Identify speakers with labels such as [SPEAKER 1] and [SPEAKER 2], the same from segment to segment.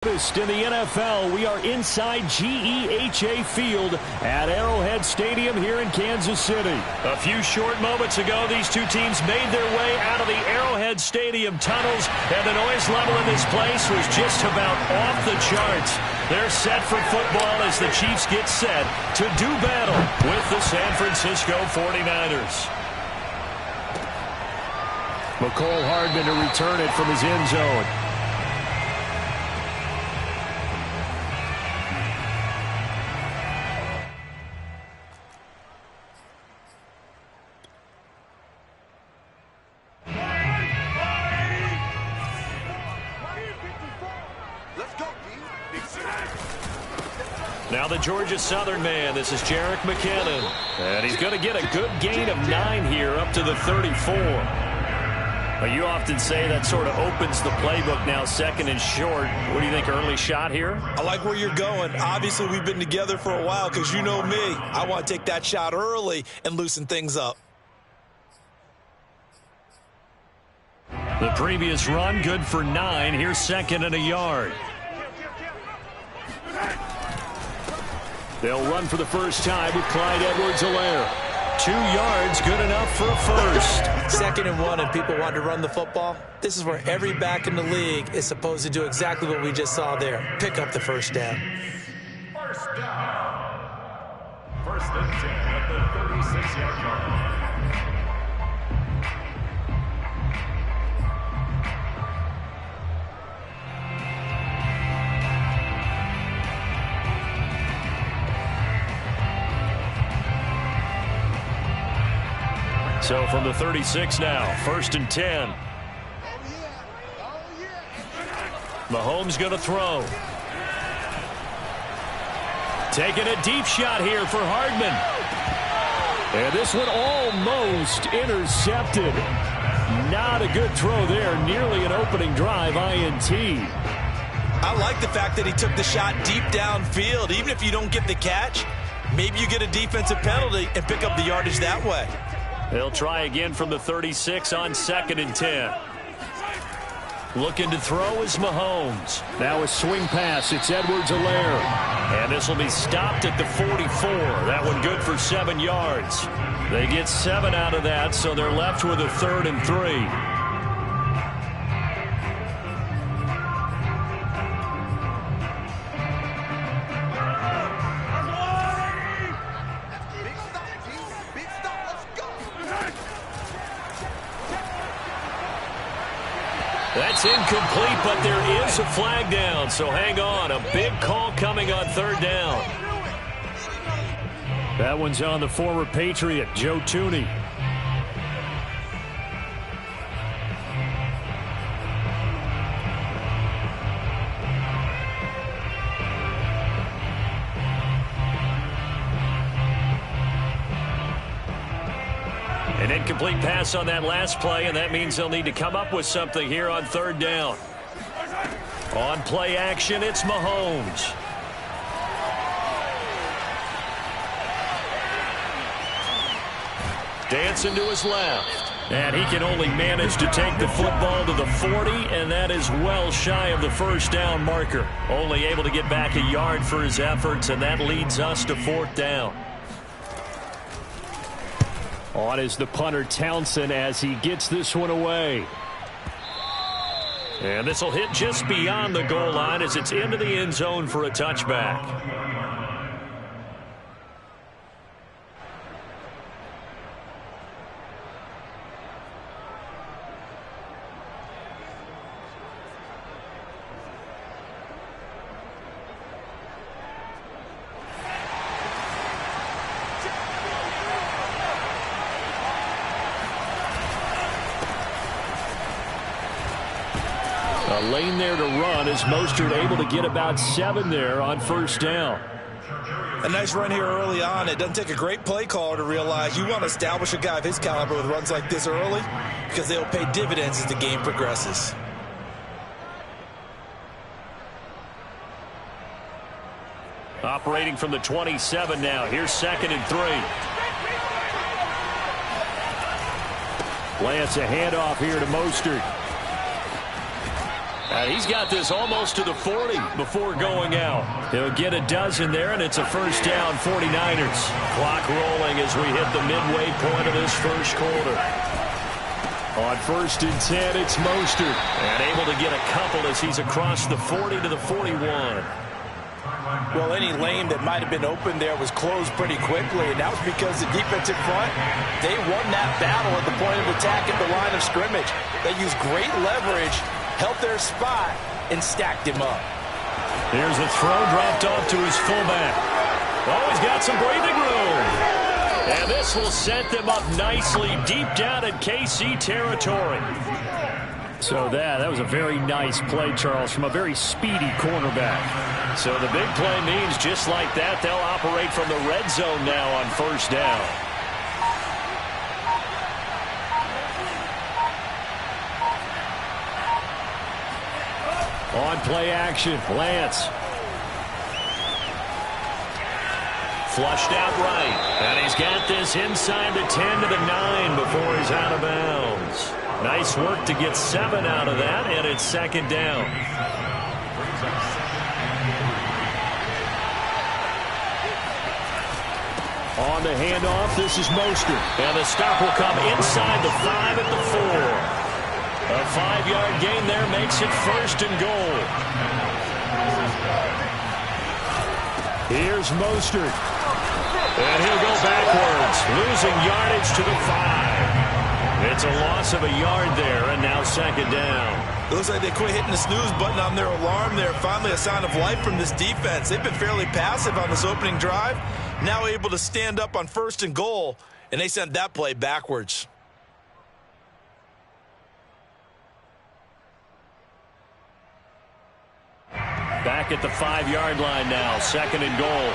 [SPEAKER 1] In the NFL, we are inside GEHA Field at Arrowhead Stadium here in Kansas City. A few short moments ago, these two teams made their way out of the Arrowhead Stadium tunnels, and the noise level in this place was just about off the charts. They're set for football as the Chiefs get set to do battle with the San Francisco 49ers. McCole Hardman to return it from his end zone. Now the Georgia Southern man, this is Jerick McKinnon. And he's going to get a good gain of 9 here up to the 34. Well, you often say that sort of opens the playbook now, second and short. What do you think, early shot here?
[SPEAKER 2] I like where you're going. Obviously, we've been together for a while because you know me. I want to take that shot early and loosen things up.
[SPEAKER 1] The previous run, good for 9. Here's second and a yard. They'll run for the first time with Clyde Edwards-Helaire. 2 yards, good enough for a first.
[SPEAKER 2] 2nd and 1, and people want to run the football. This is where every back in the league is supposed to do exactly what we just saw there. Pick up the first down.
[SPEAKER 3] First down. First and 10 at the 36-yard line.
[SPEAKER 1] So from the 36 now, 1st and 10. Mahomes going to throw. Taking a deep shot here for Hardman. And this one almost intercepted. Not a good throw there. Nearly an opening drive, INT.
[SPEAKER 2] I like the fact that he took the shot deep downfield. Even if you don't get the catch, maybe you get a defensive penalty and pick up the yardage that way.
[SPEAKER 1] They'll try again from the 36 on 2nd and 10. Looking to throw is Mahomes. Now a swing pass. It's Edwards-Helaire. And this will be stopped at the 44. That one good for 7 yards. They get 7 out of that, so they're left with a 3rd and 3. That's incomplete, but there is a flag down, so hang on. A big call coming on 3rd down. That one's on the former Patriot, Joe Thuney. An incomplete pass on that last play, and that means they'll need to come up with something here on 3rd down. On play action, it's Mahomes. Dancing to his left. And he can only manage to take the football to the 40, and that is well shy of the 1st down marker. Only able to get back a yard for his efforts, and that leads us to 4th down. On is the punter Townsend as he gets this one away. And this will hit just beyond the goal line as it's into the end zone for a touchback. A lane there to run as Mostert able to get about 7 there on 1st down.
[SPEAKER 2] A nice run here early on. It doesn't take a great play caller to realize you want to establish a guy of his caliber with runs like this early because they'll pay dividends as the game progresses.
[SPEAKER 1] Operating from the 27 now. Here's 2nd and 3. Lance a handoff here to Mostert. And he's got this almost to the 40 before going out. He'll get a dozen there, and it's a first down, 49ers. Clock rolling as we hit the midway point of this first quarter. On 1st and 10, it's Mostert. And able to get a couple as he's across the 40 to the 41.
[SPEAKER 2] Well, any lane that might have been open there was closed pretty quickly, and that was because the defensive front, they won that battle at the point of attack at the line of scrimmage. They used great leverage, held their spot, and stacked him up.
[SPEAKER 1] Here's a throw dropped off to his fullback. Oh, he's got some breathing room. And this will set them up nicely deep down in KC territory. So that was a very nice play, Charles, from a very speedy cornerback. So the big play means just like that, they'll operate from the red zone now on first down. On play action, Lance. Flushed out right. And he's got this inside the 10 to the 9 before he's out of bounds. Nice work to get 7 out of that, and it's second down. On the handoff, this is Mostert. And the stop will come inside the 5 at the 4. A 5-yard gain there makes it first and goal. Here's Mostert. And he'll go backwards, losing yardage to the 5. It's a loss of a yard there, and now second down.
[SPEAKER 2] It looks like they quit hitting the snooze button on their alarm there. Finally a sign of life from this defense. They've been fairly passive on this opening drive. Now able to stand up on first and goal, and they sent that play backwards.
[SPEAKER 1] Back at the 5-yard line now, second and goal.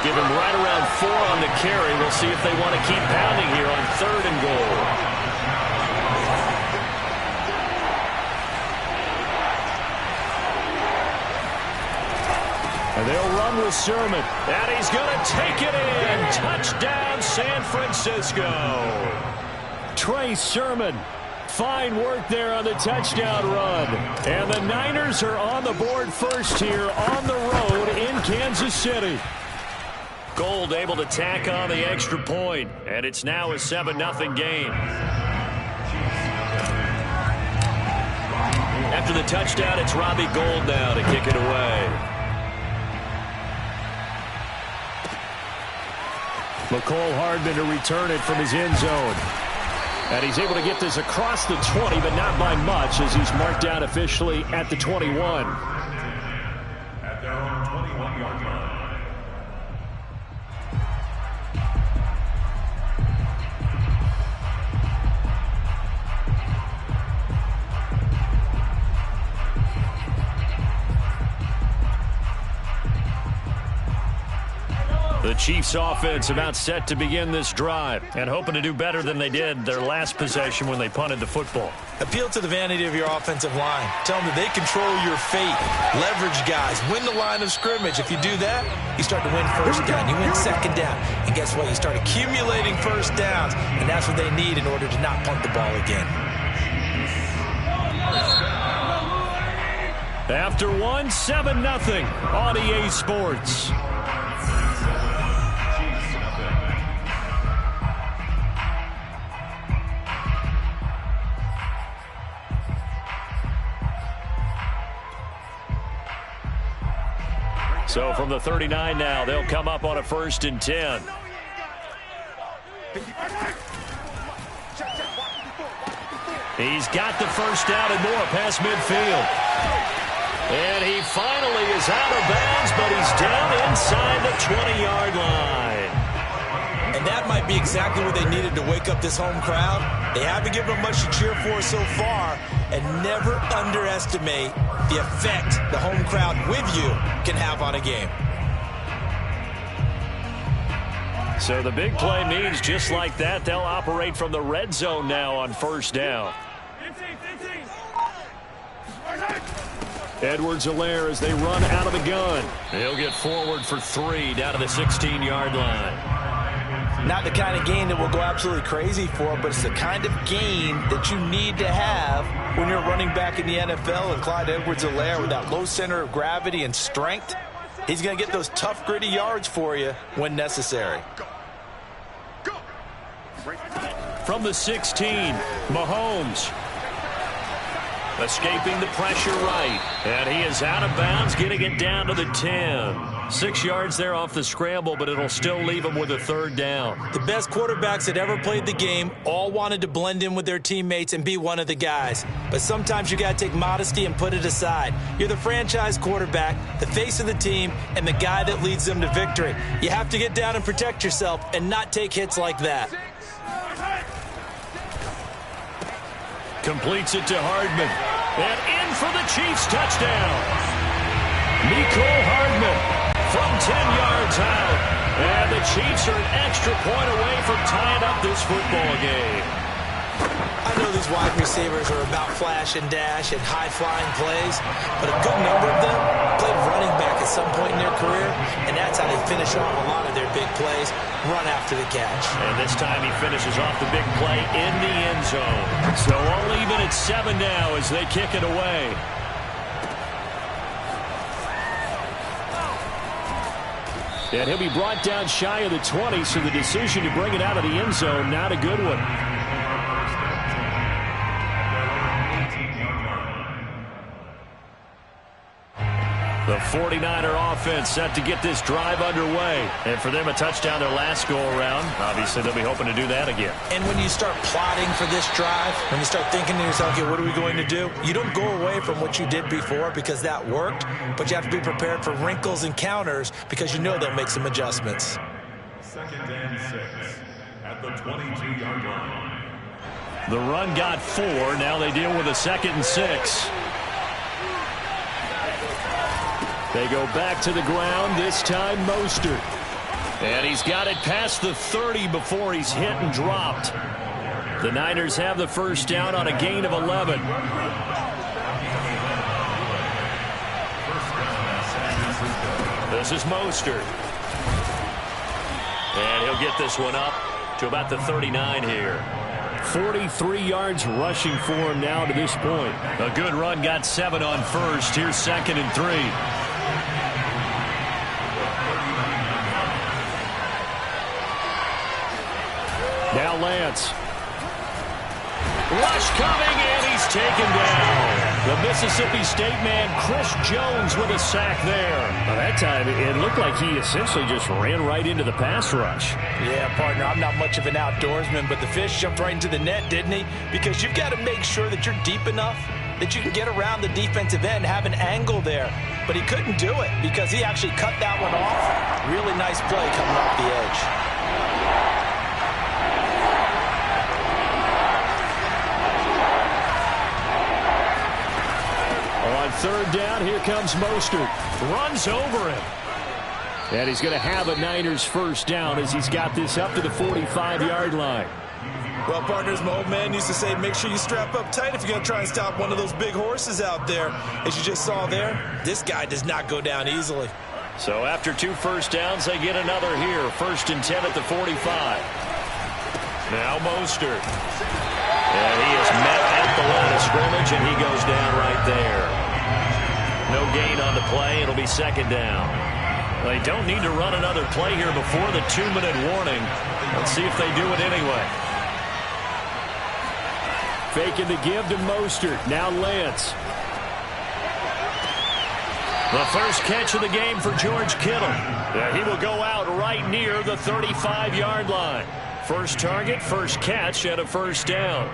[SPEAKER 1] Give him right around 4 on the carry. We'll see if they want to keep pounding here on third and goal. And they'll run with Sermon. And he's going to take it in. Touchdown, San Francisco. Trey Sermon. Fine work there on the touchdown run. And the Niners are on the board first here on the road in Kansas City. Gold able to tack on the extra point, and it's now a 7-0 game. After the touchdown, it's Robbie Gould now to kick it away. McCole Hardman to return it from his end zone. And he's able to get this across the 20, but not by much, as he's marked down officially at the 21.
[SPEAKER 3] At their own 21-yard line.
[SPEAKER 1] The Chiefs offense about set to begin this drive and hoping to do better than they did their last possession when they punted the football.
[SPEAKER 2] Appeal to the vanity of your offensive line. Tell them that they control your fate. Leverage guys. Win the line of scrimmage. If you do that, you start to win first down. You win second down. And guess what? You start accumulating first downs. And that's what they need in order to not punt the ball again.
[SPEAKER 1] After one, 7-0 on EA Sports. So from the 39 now, they'll come up on a 1st and 10. He's got the first down and more past midfield. And he finally is out of bounds, but he's down inside the 20-yard line.
[SPEAKER 2] And that might be exactly what they needed to wake up this home crowd. They haven't given them much to cheer for so far, and never underestimate the effect the home crowd with you can have on a game.
[SPEAKER 1] So the big play means just like that, they'll operate from the red zone now on first down. Edwards-Helaire as they run out of the gun. He'll get forward for 3 down to the 16-yard line.
[SPEAKER 2] Not the kind of gain that will go absolutely crazy for, but it's the kind of gain that you need to have when you're running back in the NFL. And Clyde Edwards-Helaire, with that low center of gravity and strength, he's going to get those tough, gritty yards for you when necessary.
[SPEAKER 1] From the 16, Mahomes. Escaping the pressure right. And he is out of bounds, getting it down to the 10. 6 yards there off the scramble, but it'll still leave him with a 3rd down.
[SPEAKER 2] The best quarterbacks that ever played the game all wanted to blend in with their teammates and be one of the guys. But sometimes you got to take modesty and put it aside. You're the franchise quarterback, the face of the team, and the guy that leads them to victory. You have to get down and protect yourself and not take hits like that.
[SPEAKER 1] Completes it to Hardman. And in for the Chiefs touchdown. Mecole Hardman from 10 yards out. And the Chiefs are an extra point away from tying up this football game.
[SPEAKER 2] I know these wide receivers are about flash and dash and high-flying plays, but a good number of them played running back at some point in their career, and that's how they finish off a lot of their big plays, run after the catch.
[SPEAKER 1] And this time he finishes off the big play in the end zone. So all even at 7 now as they kick it away. And he'll be brought down shy of the 20, so the decision to bring it out of the end zone, not a good one. The 49er offense set to get this drive underway. And for them, a touchdown their last go-around. Obviously, they'll be hoping to do that again.
[SPEAKER 2] And when you start plotting for this drive, when you start thinking to yourself, okay, what are we going to do? You don't go away from what you did before because that worked, but you have to be prepared for wrinkles and counters because you know they'll make some adjustments.
[SPEAKER 3] 2nd and 6 at the 22-yard line.
[SPEAKER 1] The run got 4. Now they deal with a 2nd and 6. They go back to the ground, this time Mostert. And he's got it past the 30 before he's hit and dropped. The Niners have the first down on a gain of 11. This is Mostert. And he'll get this one up to about the 39 here. 43 yards rushing for him now to this point. A good run, got 7 on first. Here's 2nd and 3. Now Lance. Rush coming, and he's taken down. The Mississippi State man, Chris Jones, with a sack there. By that time, it looked like he essentially just ran right into the pass rush.
[SPEAKER 2] Yeah, partner, I'm not much of an outdoorsman, but the fish jumped right into the net, didn't he? Because you've got to make sure that you're deep enough that you can get around the defensive end, have an angle there. But he couldn't do it because he actually cut that one off. Really nice play coming off the edge.
[SPEAKER 1] On 3rd down, here comes Mostert. Runs over him. And he's going to have a Niners first down as he's got this up to the 45-yard line.
[SPEAKER 2] Well, partners, my old man used to say, make sure you strap up tight if you're going to try and stop one of those big horses out there. As you just saw there, this guy does not go down easily.
[SPEAKER 1] So after 2 first downs, they get another here. 1st and 10 at the 45. Now Mostert. And he is met at the line of scrimmage, and he goes down right there. No gain on the play. It'll be 2nd down. They don't need to run another play here before the 2-minute warning. Let's see if they do it anyway. Faking the give to Mostert. Now Lance. The first catch of the game for George Kittle. He will go out right near the 35-yard line. First target, first catch, and a first down.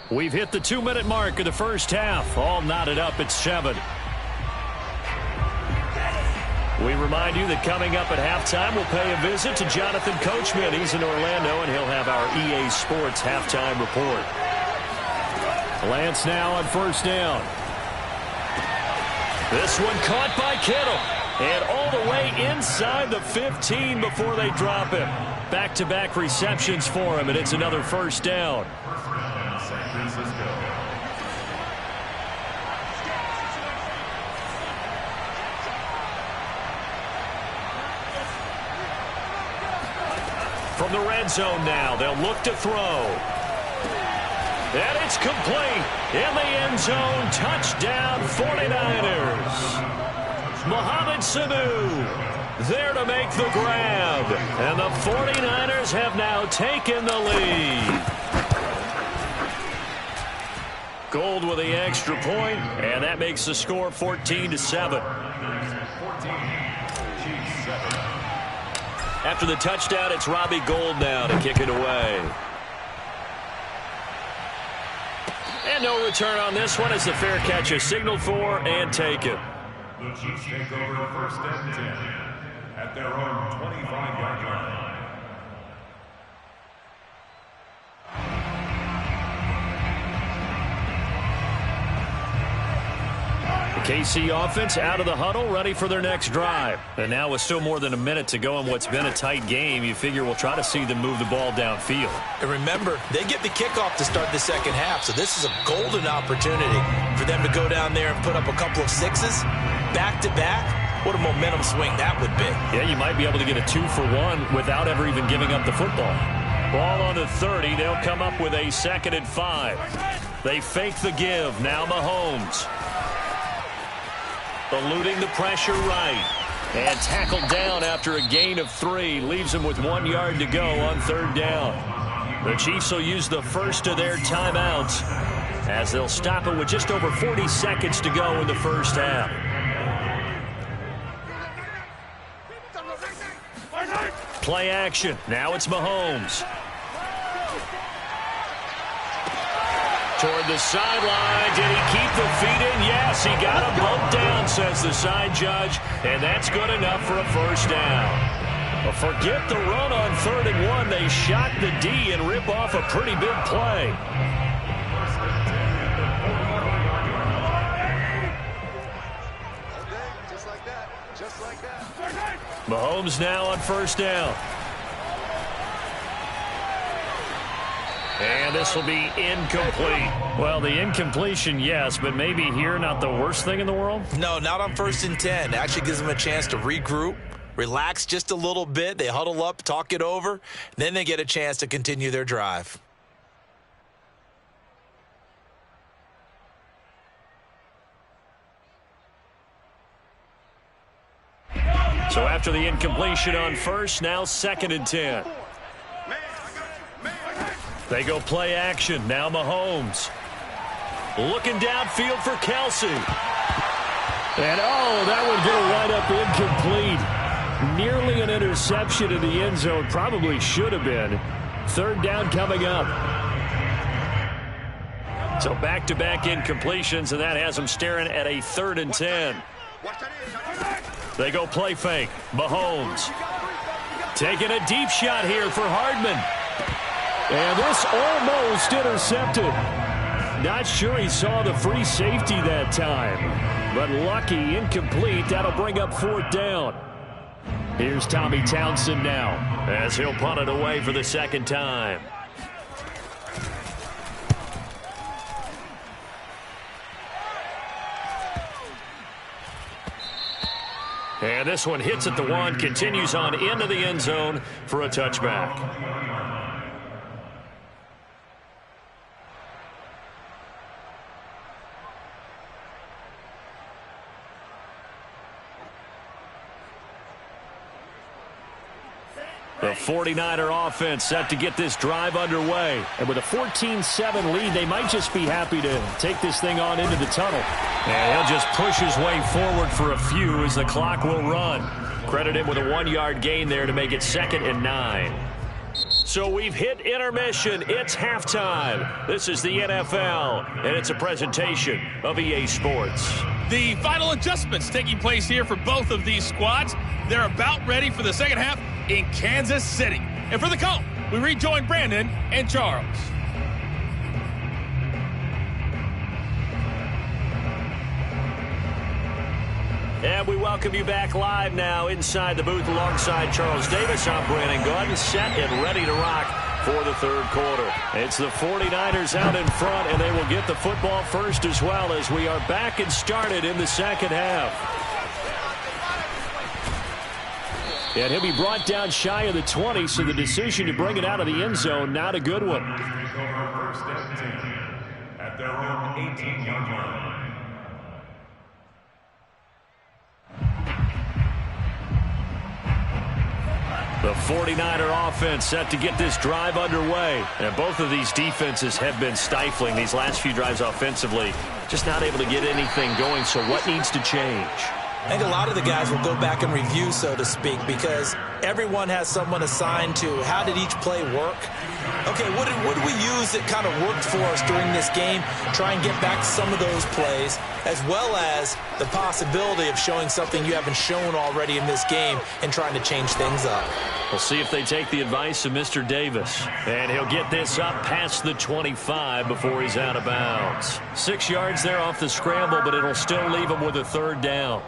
[SPEAKER 1] We've hit the 2-minute mark of the first half. All knotted up at 7. We remind you that coming up at halftime, we'll pay a visit to Jonathan Coachman. He's in Orlando, and he'll have our EA Sports halftime report. Lance now on first down. This one caught by Kittle. And all the way inside the 15 before they drop him. Back-to-back receptions for him, and it's another first down. From the red zone now, they'll look to throw. And it's complete. In the end zone, touchdown 49ers. Mohamed Sanu there to make the grab. And the 49ers have now taken the lead. Gold with the extra point, and that makes the score 14-7. After the touchdown, it's Robbie Gould now to kick it away. And no return on this one as the fair catch is signaled for and taken.
[SPEAKER 3] The Chiefs take over first and 10 at their own 25-yard line.
[SPEAKER 1] The KC offense out of the huddle, ready for their next drive. And now with still more than a minute to go in what's been a tight game, you figure we'll try to see them move the ball downfield.
[SPEAKER 2] And remember, they get the kickoff to start the second half, so this is a golden opportunity for them to go down there and put up a couple of sixes back-to-back. What a momentum swing that would be.
[SPEAKER 1] Yeah, you might be able to get a 2-for-1 without ever even giving up the football. Ball on the 30. They'll come up with a 2nd and 5. They fake the give. Now Mahomes. Eluding the pressure right. And tackled down after a gain of 3. Leaves him with 1 yard to go on 3rd down. The Chiefs will use the first of their timeouts as they'll stop it with just over 40 seconds to go in the first half. Play action. Now it's Mahomes. Toward the sideline. Did he keep the feet in? Yes, he got him bumped down, says the side judge. And that's good enough for a first down. But forget the run on 3rd and 1. They shot the D and rip off a pretty big play. Mahomes now on 1st down. And this will be incomplete. Well, the incompletion, yes, but maybe here not the worst thing in the world?
[SPEAKER 2] No, not on 1st and 10. It actually gives them a chance to regroup, relax just a little bit. They huddle up, talk it over. Then they get a chance to continue their drive.
[SPEAKER 1] So after the incompletion on 1st, now 2nd and 10. They go play action. Now Mahomes. Looking downfield for Kelsey. And, oh, that would go right up incomplete. Nearly an interception in the end zone. Probably should have been. 3rd down coming up. So back-to-back incompletions, and that has them staring at a 3rd and 10. They go play fake. Mahomes. Taking a deep shot here for Hardman. And this almost intercepted. Not sure he saw the free safety that time. But lucky, incomplete. That'll bring up 4th down. Here's Tommy Townsend now as he'll punt it away for the 2nd time. And this one hits at the 1, continues on into the end zone for a touchback. The 49er offense set to get this drive underway. And with a 14-7 lead, they might just be happy to take this thing on into the tunnel. And he'll just push his way forward for a few as the clock will run. Credit him with a 1-yard gain there to make it 2nd and 9. So we've hit intermission. It's halftime. This is the NFL, and it's a presentation of EA Sports.
[SPEAKER 4] The final adjustments taking place here for both of these squads. They're about ready for the second half in Kansas City. And for the call, we rejoin Brandon and Charles.
[SPEAKER 1] And we welcome you back live now inside the booth alongside Charles Davis. I'm Brandon Gordon, set and ready to rock for the 3rd quarter. It's the 49ers out in front, and they will get the football first as well as we are back and started in the 2nd half. And he'll be brought down shy of the 20, so the decision to bring it out of the end zone, not a good one.
[SPEAKER 3] First and 10 at their own 18-yard line.
[SPEAKER 1] The 49er offense set to get this drive underway. And both of these defenses have been stifling these last few drives offensively. Just not able to get anything going, so what needs to change?
[SPEAKER 2] I think a lot of the guys will go back and review, so to speak, because everyone has someone assigned to how did each play work. Okay, what did we use that kind of worked for us during this game? Try and get back to some of those plays, as well as the possibility of showing something you haven't shown already in this game and trying to change things up.
[SPEAKER 1] We'll see if they take the advice of Mr. Davis. And he'll get this up past the 25 before he's out of bounds. 6 yards there off the scramble, but it'll still leave him with a third down.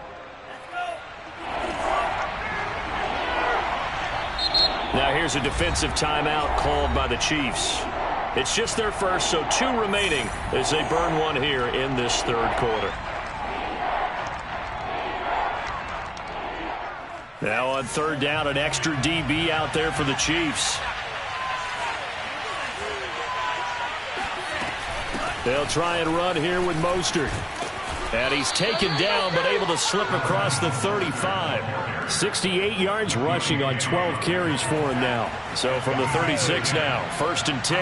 [SPEAKER 1] Now here's a defensive timeout called by the Chiefs. It's just their first, so 2 remaining as they burn one here in this third quarter. Now on third down, an extra DB out there for the Chiefs. They'll try and run here with Mostert. And he's taken down, but able to slip across the 35. 68 yards rushing on 12 carries for him now. So from the 36 now, first and 10.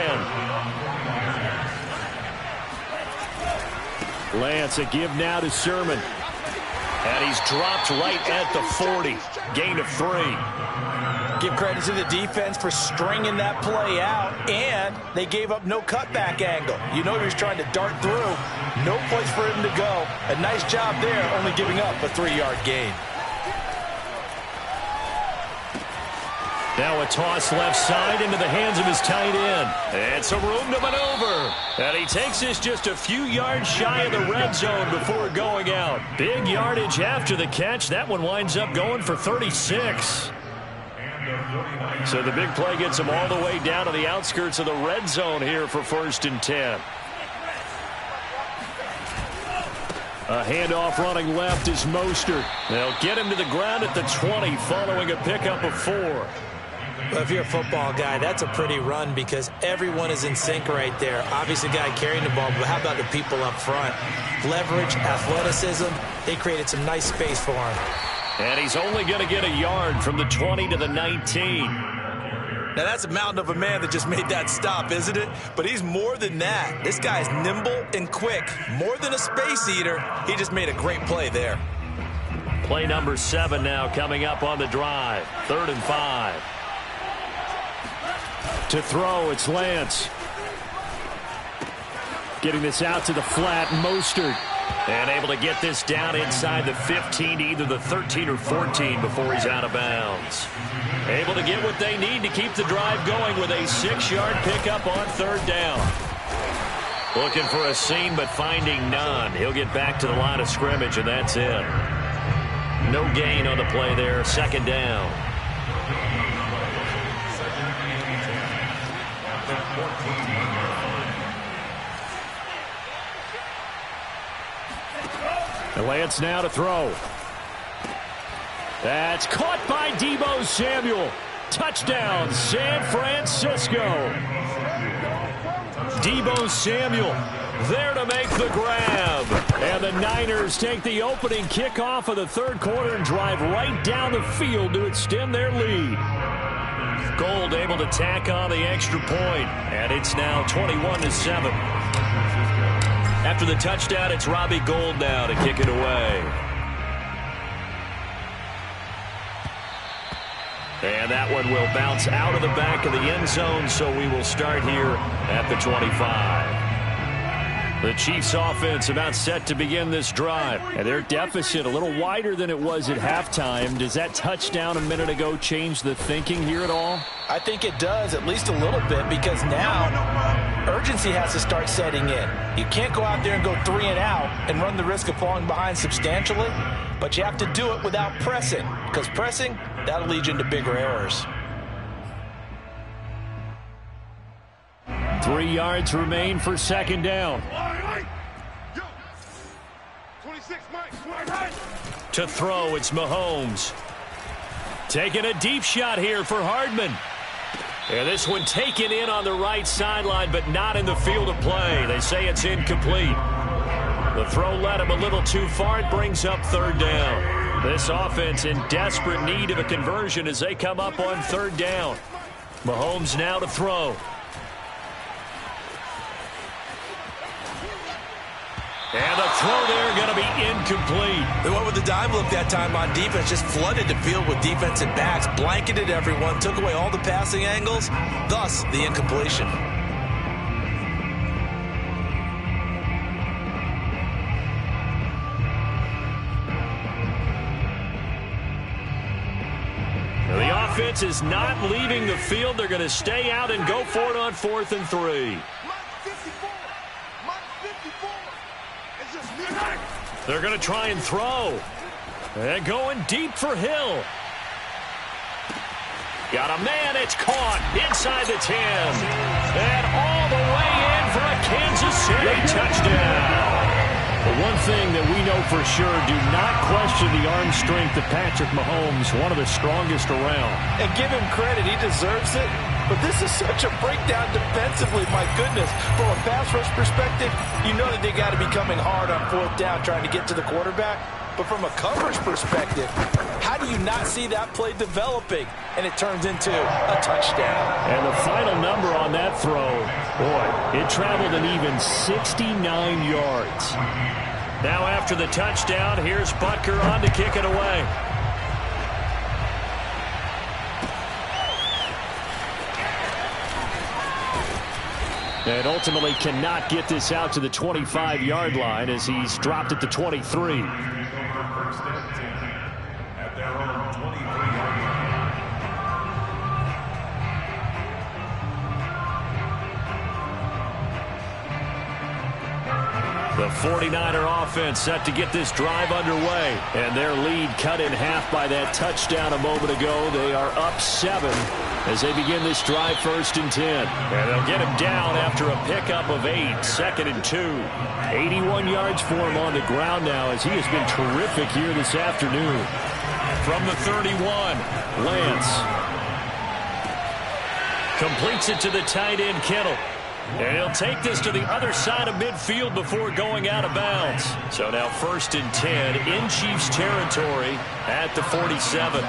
[SPEAKER 1] Lance, a give now to Sermon. And he's dropped right at the 40. Gain of 3.
[SPEAKER 2] Give credit to the defense for stringing that play out, and they gave up no cutback angle. You know he was trying to dart through. No place for him to go. A nice job there, only giving up a 3-yard gain.
[SPEAKER 1] Now a toss left side into the hands of his tight end. And some room to maneuver. And he takes this just a few yards shy of the red zone before going out. Big yardage after the catch. That one winds up going for 36. So the big play gets him all the way down to the outskirts of the red zone here for first and 10. A handoff running left is Mostert. They'll get him to the ground at the 20 following a pickup of 4.
[SPEAKER 2] Well, if you're a football guy, that's a pretty run because everyone is in sync right there. Obviously, the guy carrying the ball, but how about the people up front? Leverage, athleticism, they created some nice space for him.
[SPEAKER 1] And he's only going to get a yard from the 20 to the 19.
[SPEAKER 2] Now, that's a mountain of a man that just made that stop, isn't it? But he's more than that. This guy's nimble and quick. More than a space eater, he just made a great play there.
[SPEAKER 1] Play number 7 now coming up on the drive. 3rd and 5. To throw, it's Lance. Getting this out to the flat, Mostert. And able to get this down inside the 15 to either the 13 or 14 before he's out of bounds. Able to get what they need to keep the drive going with a 6-yard pickup on 3rd down. Looking for a seam, but finding none. He'll get back to the line of scrimmage, and that's it. No gain on the play there. 2nd down. Lance now to throw. That's caught by Deebo Samuel. Touchdown, San Francisco. Deebo Samuel there to make the grab. And the Niners take the opening kickoff of the 3rd quarter and drive right down the field to extend their lead. Gold able to tack on the extra point, and it's now 21-7. After the touchdown, it's Robbie Gould now to kick it away. And that one will bounce out of the back of the end zone, so we will start here at the 25. The Chiefs offense about set to begin this drive. And their deficit a little wider than it was at halftime. Does that touchdown a minute ago change the thinking here at all?
[SPEAKER 2] I think it does, at least a little bit, because now urgency has to start setting in. You can't go out there and go 3 and out and run the risk of falling behind substantially, but you have to do it without pressing, because pressing, that'll lead you into bigger errors.
[SPEAKER 1] 3 yards remain for 2nd down. To throw, it's Mahomes. Taking a deep shot here for Hardman. And this one taken in on the right sideline, but not in the field of play. They say it's incomplete. The throw led him a little too far. It brings up third down. This offense in desperate need of a conversion as they come up on third down. Mahomes now to throw. And the throw there going to be incomplete.
[SPEAKER 2] They went with the dime look that time on defense. Just flooded the field with defensive backs. Blanketed everyone. Took away all the passing angles. Thus, the incompletion.
[SPEAKER 1] The offense is not leaving the field. They're going to stay out and go for it on 4th and 3. They're going to try and throw. And going deep for Hill. Got a man. It's caught inside the 10. And all the way in for a Kansas City touchdown. But one thing that we know for sure, do not question the arm strength of Patrick Mahomes, one of the strongest around.
[SPEAKER 2] And give him credit. He deserves it. But this is such a breakdown defensively, my goodness. From a pass rush perspective, you know that they got to be coming hard on 4th down trying to get to the quarterback. But from a coverage perspective, how do you not see that play developing? And it turns into a touchdown.
[SPEAKER 1] And the final number on that throw, boy, it traveled an even 69 yards. Now after the touchdown, here's Butker on to kick it away. And ultimately cannot get this out to the 25-yard line as he's dropped at the 23.
[SPEAKER 3] First and 10 at their own 23-yard line.
[SPEAKER 1] The 49er offense set to get this drive underway. And their lead cut in half by that touchdown a moment ago. They are up 7 as they begin this drive 1st and 10. And they'll get him down after a pickup of 8, 2nd and 2. 81 yards for him on the ground now as he has been terrific here this afternoon. From the 31, Lance completes it to the tight end, Kittle. And he'll take this to the other side of midfield before going out of bounds. So now 1st and 10 in Chiefs territory at the 47.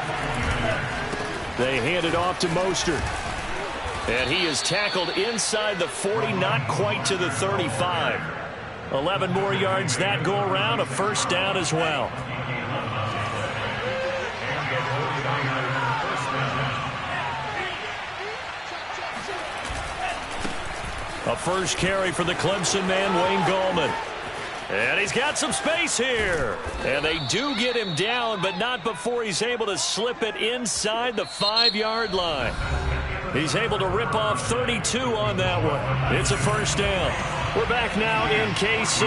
[SPEAKER 1] They hand it off to Mostert. And he is tackled inside the 40, not quite to the 35. 11 more yards that go around, a 1st down as well. A first carry for the Clemson man, Wayne Gallman. And he's got some space here. And they do get him down, but not before he's able to slip it inside the 5-yard line. He's able to rip off 32 on that one. It's a 1st down. We're back now in KC.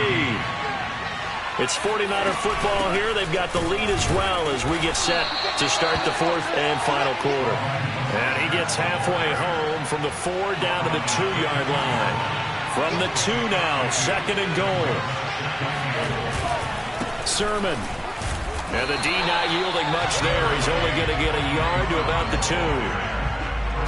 [SPEAKER 1] It's 49er football here. They've got the lead as well as we get set to start the 4th and final quarter. And he gets halfway home from the 4 down to the 2-yard line. From the 2 now, 2nd and goal. Sermon. And the D not yielding much there. He's only going to get a yard to about the 2.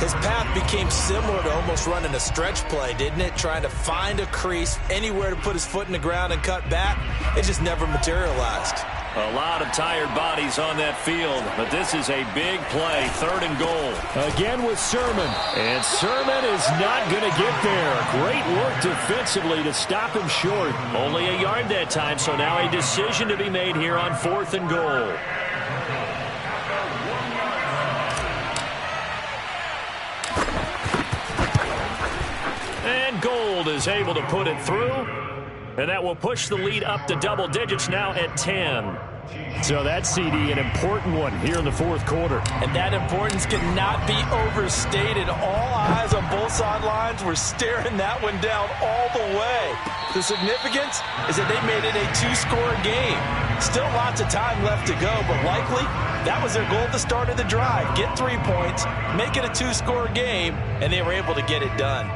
[SPEAKER 2] His path became similar to almost running a stretch play, didn't it? Trying to find a crease, anywhere to put his foot in the ground and cut back. It just never materialized.
[SPEAKER 1] A lot of tired bodies on that field, but this is a big play, 3rd and goal. Again with Sermon, and Sermon is not going to get there. Great work defensively to stop him short. Only a yard that time, so now a decision to be made here on 4th and goal. And Gold is able to put it through. And that will push the lead up to double digits now at 10. So that CD, an important one here in the 4th quarter.
[SPEAKER 2] And that importance cannot be overstated. All eyes on both sidelines were staring that one down all the way. The significance is that they made it a 2-score game. Still lots of time left to go, but likely that was their goal at the start of the drive. Get 3 points, make it a 2-score game, and they were able to get it done.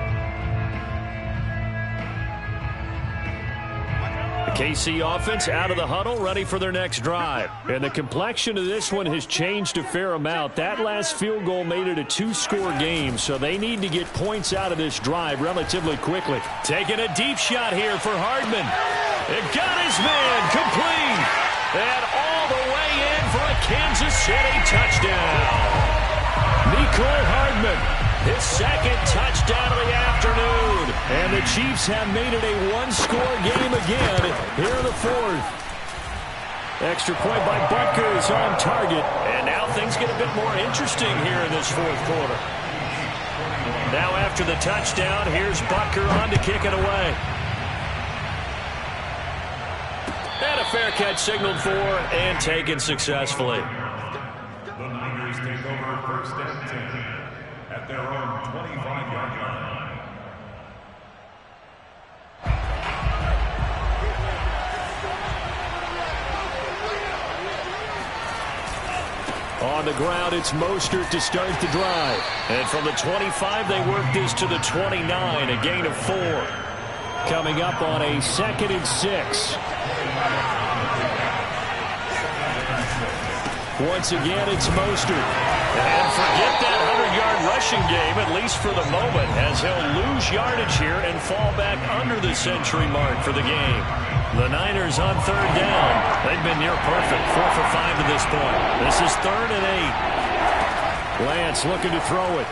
[SPEAKER 1] The KC offense out of the huddle, ready for their next drive. And the complexion of this one has changed a fair amount. That last field goal made it a 2-score game, so they need to get points out of this drive relatively quickly. Taking a deep shot here for Hardman. It got his man complete. And all the way in for a Kansas City touchdown. Nicole Hardman, his second touchdown of the afternoon. And the Chiefs have made it a 1-score game again here in the fourth. Extra point by Butker is on target. And now things get a bit more interesting here in this fourth quarter. Now after the touchdown, here's Butker on to kick it away. And a fair catch signaled for and taken successfully.
[SPEAKER 3] The Niners take over first and 10 at their own 25-yard line.
[SPEAKER 1] On the ground, it's Mostert to start the drive. And from the 25, they work this to the 29, a gain of 4. Coming up on a 2nd and 6. Once again, it's Mostert. And forget that 100-yard rushing game, at least for the moment, as he'll lose yardage here and fall back under the century mark for the game. The Niners on 3rd down. They've been near perfect, 4 for 5 to this point. This is 3rd and 8. Lance looking to throw it.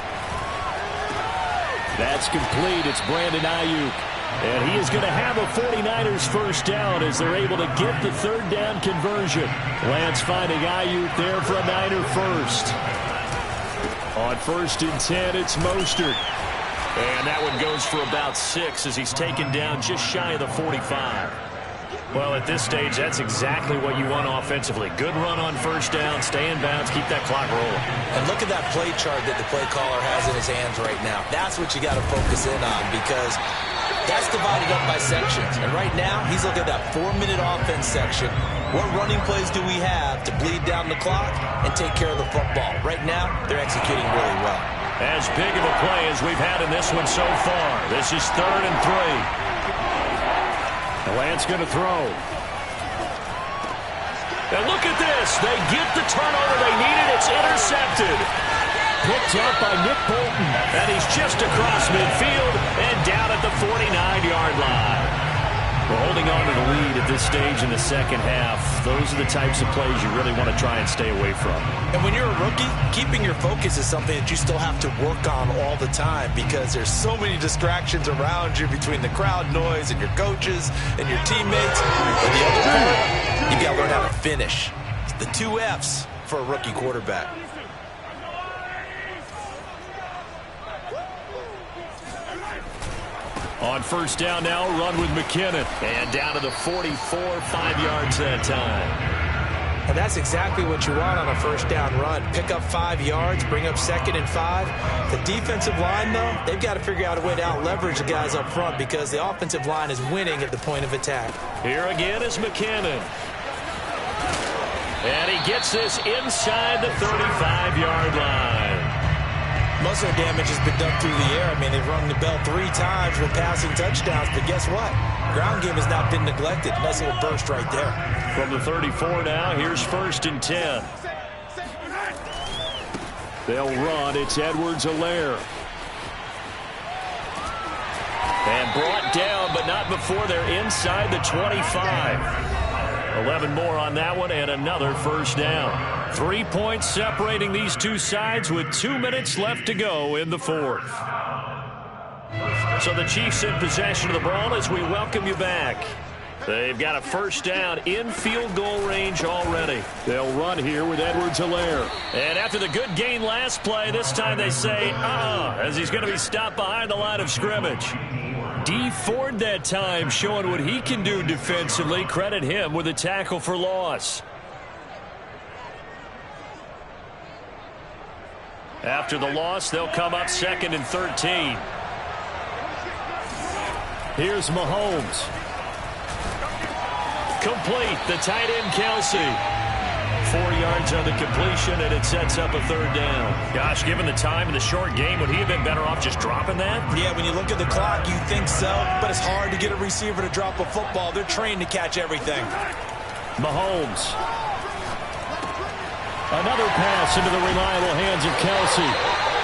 [SPEAKER 1] That's complete. It's Brandon Ayuk. And he is going to have a 49ers first down as they're able to get the 3rd down conversion. Lance finding Ayuk there for a Niner first. On 1st and 10, it's Mostert. And that one goes for about 6 as he's taken down just shy of the 45. Well, at this stage, that's exactly what you want offensively. Good run on 1st down, stay in bounds, keep that clock rolling.
[SPEAKER 2] And look at that play chart that the play caller has in his hands right now. That's what you got to focus in on because that's divided up by sections. And right now, he's looking at that 4-minute offense section. What running plays do we have to bleed down the clock and take care of the football? Right now, they're executing really well.
[SPEAKER 1] As big of a play as we've had in this one so far. This is 3rd and 3. Lance going to throw. And look at this. They get the turnover they needed. It's intercepted. Picked up by Nick Bolton. And he's just across midfield and down at the 49-yard line. We're holding on to the lead at this stage in the second half. Those are the types of plays you really want to try and stay away from.
[SPEAKER 2] And when you're a rookie, keeping your focus is something that you still have to work on all the time because there's so many distractions around you between the crowd noise and your coaches and your teammates. And the other part, you got to learn how to finish. It's the 2 F's for a rookie quarterback.
[SPEAKER 1] On 1st down now, run with McKinnon. And down to the 44, 5 yards that time.
[SPEAKER 2] And that's exactly what you want on a 1st down run. Pick up 5 yards, bring up 2nd and 5. The defensive line, though, they've got to figure out a way to out-leverage the guys up front because the offensive line is winning at the point of attack.
[SPEAKER 1] Here again is McKinnon. And he gets this inside the 35-yard line.
[SPEAKER 2] Most of the damage has been done through the air. I mean, they've rung the bell 3 times with passing touchdowns, but guess what? Ground game has not been neglected. Nice little burst right there.
[SPEAKER 1] From the 34 now, here's 1st and 10. They'll run. It's Edwards-Helaire. And brought down, but not before they're inside the 25. 11 more on that one, and another 1st down. 3 points separating these two sides with 2 minutes left to go in the fourth. So the Chiefs in possession of the ball as we welcome you back. They've got a 1st down in field goal range already. They'll run here with Edwards-Helaire. And after the good gain last play, this time they say, as he's going to be stopped behind the line of scrimmage. D. Ford that time showing what he can do defensively. Credit him with a tackle for loss. After the loss, they'll come up 2nd and 13. Here's Mahomes. Complete, the tight end Kelsey. 4 yards on the completion, and it sets up a third down. Gosh, given the time and the short game, would he have been better off just dropping that?
[SPEAKER 2] Yeah, when you look at the clock, you think so, but it's hard to get a receiver to drop a football. They're trained to catch everything.
[SPEAKER 1] Mahomes. Another pass into the reliable hands of Kelsey.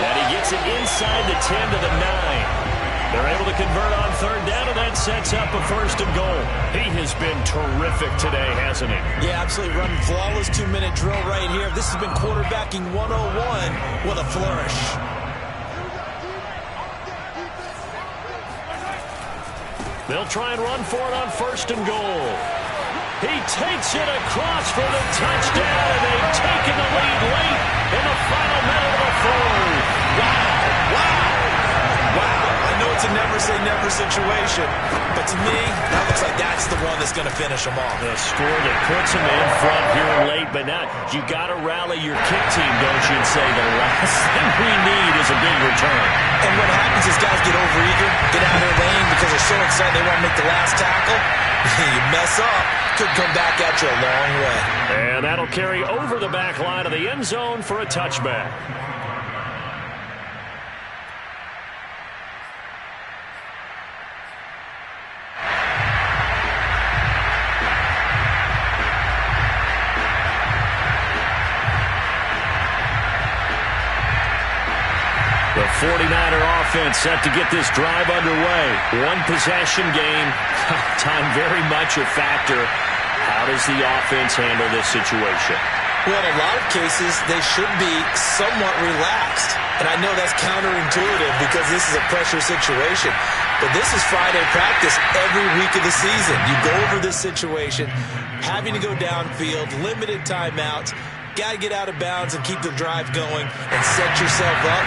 [SPEAKER 1] And he gets it inside the 10 to the 9. They're able to convert on third down, and that sets up a first and goal. He has been terrific today, hasn't he?
[SPEAKER 2] Yeah, absolutely. Running flawless 2-minute drill right here. This has been quarterbacking 101 with a flourish.
[SPEAKER 1] They'll try and run for it on first and goal. He takes it across for the touchdown, and they've taken the lead late in the final minute of the fourth.
[SPEAKER 2] Wow, wow, wow. I know it's a never-say-never situation, but to me, that looks like that's the one that's going to finish them off.
[SPEAKER 1] The score that puts them in front here late, but now you got to rally your kick team, don't you, and say the last thing we need is a big return.
[SPEAKER 2] And what happens is guys get overeager, get out of their lane because they're so excited they want to make the last tackle. You mess up, could come back at you a long way.
[SPEAKER 1] And that'll carry over the back line of the end zone for a touchback. The 49er offense set to get this drive underway. One possession game. Time very much a factor. How does the offense handle this situation?
[SPEAKER 2] Well, in a lot of cases, they should be somewhat relaxed. And I know that's counterintuitive because this is a pressure situation. But this is Friday practice every week of the season. You go over this situation, having to go downfield, limited timeouts, got to get out of bounds and keep the drive going and set yourself up.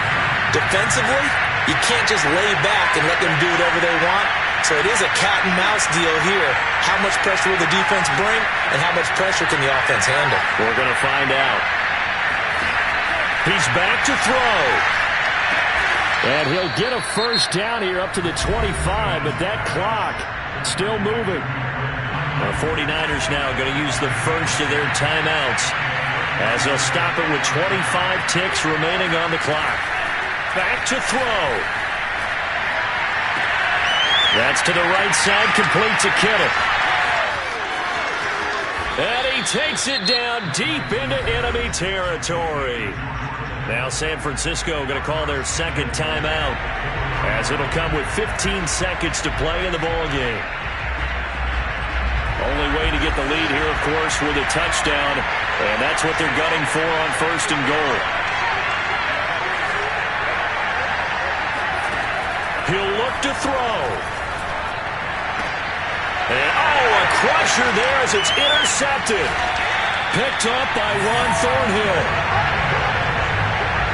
[SPEAKER 2] Defensively, you can't just lay back and let them do whatever they want. So it is a cat and mouse deal here. How much pressure will the defense bring and how much pressure can the offense handle?
[SPEAKER 1] We're going to find out. He's back to throw. And he'll get a first down here up to the 25, but that clock still moving. The 49ers now going to use the first of their timeouts as they'll stop it with 25 ticks remaining on the clock. Back to throw. That's to the right side, complete to Kittle. And he takes it down deep into enemy territory. Now San Francisco going to call their second timeout as it'll come with 15 seconds to play in the ballgame. Only way to get the lead here, of course, with a touchdown, and that's what they're gunning for on first and goal. He'll look to throw. And, a crusher there as it's intercepted. Picked up by Ron Thornhill.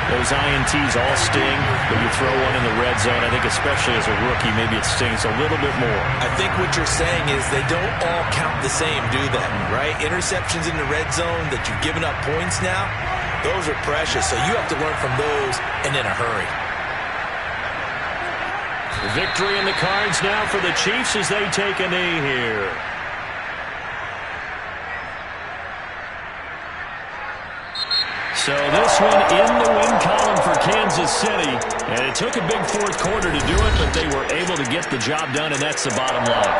[SPEAKER 1] Those INTs all sting, but you throw one in the red zone, I think especially as a rookie, maybe it stings a little bit more.
[SPEAKER 2] I think what you're saying is they don't all count the same, do they? Right? Interceptions in the red zone that you've given up points now, those are precious, so you have to learn from those and in a hurry.
[SPEAKER 1] Victory in the cards now for the Chiefs as they take a knee here. So this one in the win column for Kansas City. And it took a big fourth quarter to do it, but they were able to get the job done, and that's the bottom line.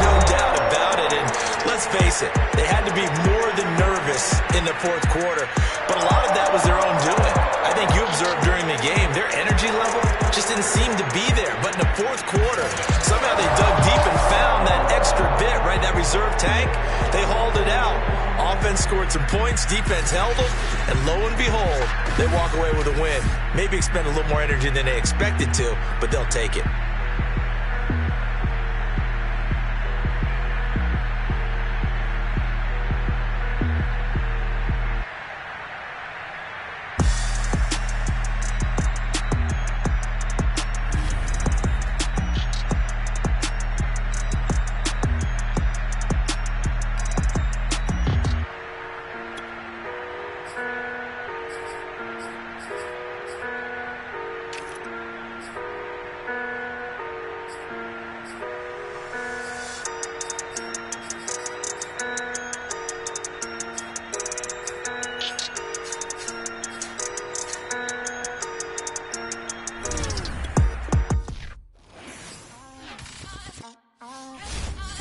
[SPEAKER 2] No doubt about it. And let's face it, they had to be more than nervous in the fourth quarter. But a lot of that was their own doing. I think you observed during the game, their energy level just didn't seem to be there. But in the fourth quarter, somehow they dug deep and found that extra bit, right, that reserve tank. They hauled it out. Offense scored some points, defense held them, and lo and behold, they walk away with a win. Maybe expend a little more energy than they expected to, but they'll take it.